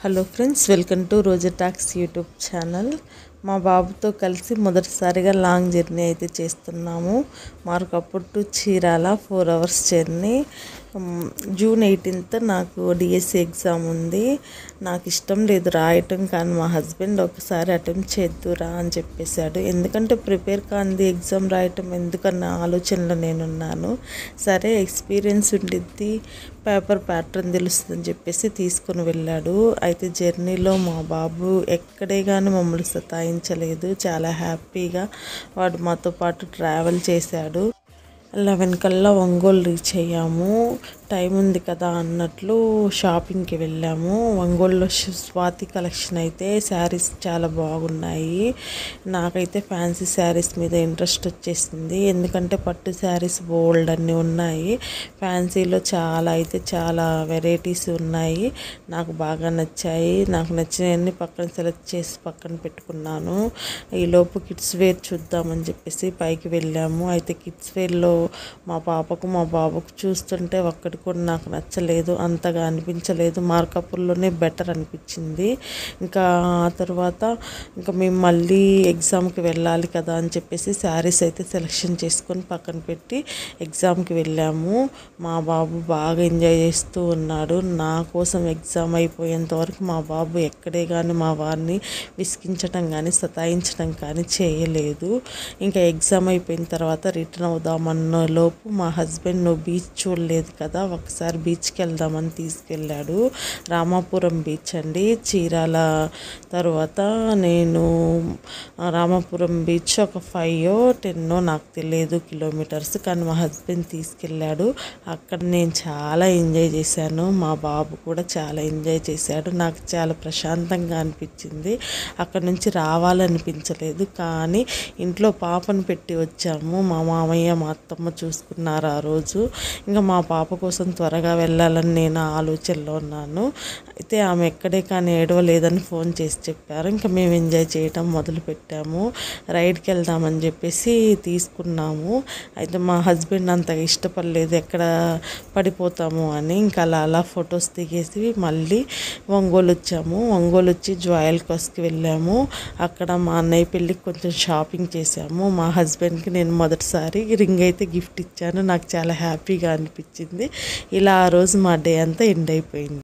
Hello friends, welcome to Roja talks YouTube channel. మా బాబుతో కలిసి మొదటిసారిగా లాంగ్ జర్నీ అయితే చేస్తున్నాము. Markapur to Chirala 4 hours journey. June 18th నాకు డిఎస్సి ఎగ్జామ్ ఉంది. నాకు ఇష్టం లేదు రాయటం, కానీ మా హస్బెండ్ ఒకసారి అటెంప్ట్ చేద్దురా అని చెప్పేశాడు. ఎందుకంటే ప్రిపేర్ కాంది ఎగ్జామ్ రాయటం ఎందుకన్న ఆలోచనలో నేనున్నాను. సరే, ఎక్స్పీరియన్స్ ఉండిద్ది, పేపర్ ప్యాటర్న్ తెలుస్తుందని చెప్పేసి తీసుకొని వెళ్ళాడు. అయితే జర్నీలో మా బాబు ఎక్కడే కానీ మమ్మల్ని సతాయించలేదు. చాలా హ్యాపీగా వాడు మాతో పాటు ట్రావెల్ చేశాడు. 11 కల్లా ఒంగోలు రీచ్ అయ్యాము. టైం ఉంది కదా అన్నట్లు షాపింగ్కి వెళ్ళాము. ఒంగోలులో స్వాతి కలెక్షన్ అయితే శారీస్ చాలా బాగున్నాయి. నాకైతే ఫ్యాన్సీ శారీస్ మీద ఇంట్రెస్ట్ వచ్చేసింది. ఎందుకంటే పట్టు శారీస్ బోల్డ్ అన్నీ ఉన్నాయి. ఫ్యాన్సీలో చాలా వెరైటీస్ ఉన్నాయి. నాకు బాగా నచ్చాయి. నాకు నచ్చినవన్నీ పక్కన సెలెక్ట్ చేసి పక్కన పెట్టుకున్నాను. ఈలోపు కిడ్స్ వేర్ చూద్దామని చెప్పేసి పైకి వెళ్ళాము. అయితే కిడ్స్ వేర్లో మా పాపకు మా బాబుకు చూస్తుంటే ఒక్కటి కూడా నాకు నచ్చలేదు, అంతగా అనిపించలేదు. మార్కాపూర్లోనే బెటర్ అనిపించింది. ఇంకా ఆ తర్వాత మేము మళ్ళీ ఎగ్జామ్కి వెళ్ళాలి కదా అని చెప్పేసి శారీస్ అయితే సెలెక్షన్ చేసుకొని పక్కన పెట్టి ఎగ్జామ్కి వెళ్ళాము. మా బాబు బాగా ఎంజాయ్ చేస్తూ ఉన్నాడు. నా కోసం ఎగ్జామ్ అయిపోయేంత వరకు మా బాబు ఎక్కడే కానీ మా వారిని విసిగించడం కానీ సతాయించడం కానీ చేయలేదు. ఇంకా ఎగ్జామ్ అయిపోయిన తర్వాత రిటర్న్ అవుదామన్న లోపు మా హస్బెండ్ నువ్వు బీచ్ చూడలేదు కదా, ఒకసారి బీచ్కి వెళ్దామని తీసుకెళ్ళాడు. రామాపురం బీచ్ అండి. చీరాల తర్వాత నేను రామాపురం బీచ్ ఒక 5-10 నాకు తెలియదు కిలోమీటర్స్, కానీ మా హస్బెండ్ తీసుకెళ్ళాడు. అక్కడ నేను చాలా ఎంజాయ్ చేశాను. మా బాబు కూడా చాలా ఎంజాయ్ చేశాడు. నాకు చాలా ప్రశాంతంగా అనిపించింది. అక్కడ నుంచి రావాలనిపించలేదు, కానీ ఇంట్లో పాపను పెట్టి వచ్చాము. మా మామయ్య మా అత్తమ్మ చూసుకున్నారు ఆ రోజు. ఇంకా మా పాప కోసం త్వరగా వెళ్ళాలని నేను ఆలోచనలో ఉన్నాను. అయితే ఆమె ఎక్కడే కానీ ఏడవలేదని ఫోన్ చేసి చెప్పారు. ఇంకా మేము ఎంజాయ్ చేయటం మొదలుపెట్టాము. రైడ్కి వెళ్దామని చెప్పేసి తీసుకున్నాము. అయితే మా హస్బెండ్ అంతగా ఇష్టపడలేదు, ఎక్కడ పడిపోతాము అని. ఇంకా అలా ఫొటోస్ దిగేసి మళ్ళీ ఒంగోలు వచ్చాము. ఒంగోలు వచ్చి జ్యువెలర్స్కి వెళ్ళాము. అక్కడ మా అన్నయ్య పెళ్ళికి కొంచెం షాపింగ్ చేసాము. మా హస్బెండ్కి నేను మొదటిసారి రింగ్ అయితే గిఫ్ట్ ఇచ్చాను. నాకు చాలా హ్యాపీగా అనిపించింది. ఇలా ఆ రోజు మా డే అంతా ఎండ్ అయిపోయింది.